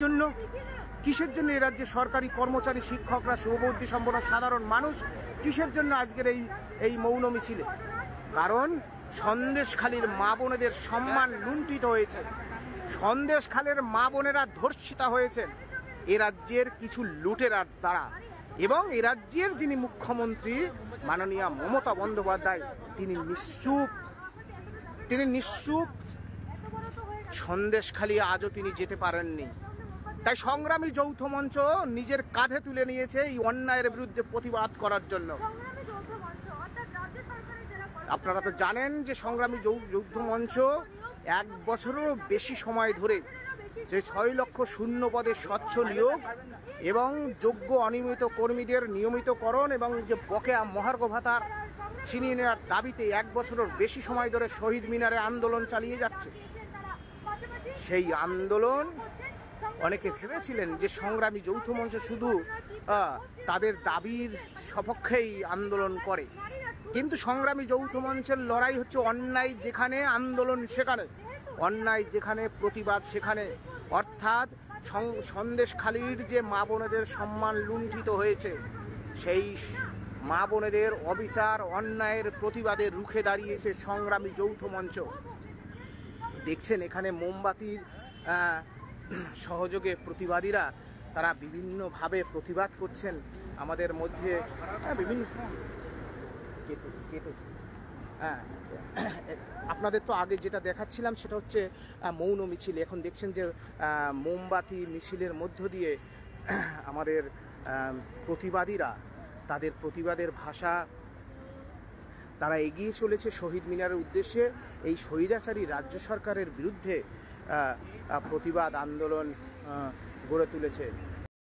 জন্য কিসের জন্য এই রাজ্যে সরকারি কর্মচারী, শিক্ষকরা, শুভবুদ্ধি সম্পন্ন সাধারণ মানুষ কিসের জন্য আজকের এই মৌন মিছিলে? কারণ সন্দেশখালীর মা বোনেদের সম্মান লুণ্ঠিত হয়েছে, সন্দেশখালীর মা বোনেরা ধর্ষিতা হয়েছেন এ রাজ্যের কিছু লুটেরার দ্বারা। এবং এ রাজ্যের যিনি মুখ্যমন্ত্রী মাননীয়া মমতা বন্দ্যোপাধ্যায়, তিনি নিশ্চুপ। সন্দেশখালী আজও তিনি যেতে পারেননি। তাই সংগ্রামী যৌথ মঞ্চ নিজের কাঁধে তুলে নিয়েছে এই অন্যায়ের বিরুদ্ধে প্রতিবাদ করার জন্য। আপনারা তো জানেন যে সংগ্রামী যৌথ মঞ্চ 1 বছরেরও বেশি সময় ধরে যে 6 লক্ষ শূন্য পদে স্বচ্ছ নিয়োগ এবং যোগ্য অনিয়মিত কর্মীদের নিয়মিতকরণ এবং যে বকেয়া মহার্ঘ ভাতার ছিনিয়ে নেওয়ার দাবিতে 1 বছরের বেশি সময় ধরে শহীদ মিনারে আন্দোলন চালিয়ে যাচ্ছে। সেই আন্দোলন অনেকে ভেবেছিলেন যে সংগ্রামী যৌথ মঞ্চ শুধু তাদের দাবির সপক্ষেই আন্দোলন করে, কিন্তু সংগ্রামী যৌথ মঞ্চের লড়াই হচ্ছে অন্যায় যেখানে, আন্দোলন সেখানে, অন্যায় যেখানে, প্রতিবাদ সেখানে। অর্থাৎ সন্দেশখালীর যে মা বোনেদের সম্মান লুণ্ঠিত হয়েছে, সেই মা বোনেদের অবিচার অন্যায়ের প্রতিবাদে রুখে দাঁড়িয়েছে সংগ্রামী যৌথ মঞ্চ। দেখছেন এখানে মোমবাতির সহযোগে প্রতিবাদীরা তারা বিভিন্নভাবে প্রতিবাদ করছেন। আমাদের মধ্যে বিভিন্ন আপনাদের তো আগে যেটা দেখাচ্ছিলাম সেটা হচ্ছে মৌন মিছিল। এখন দেখছেন যে মোমবাতি মিছিলের মধ্য দিয়ে আমাদের প্রতিবাদীরা তাদের প্রতিবাদের ভাষা তারা এগিয়ে চলেছে শহীদ মিনারের উদ্দেশ্যে। এই স্বৈরাচারী রাজ্য সরকারের বিরুদ্ধে প্রতিবাদ আন্দোলন গড়ে তুলেছে।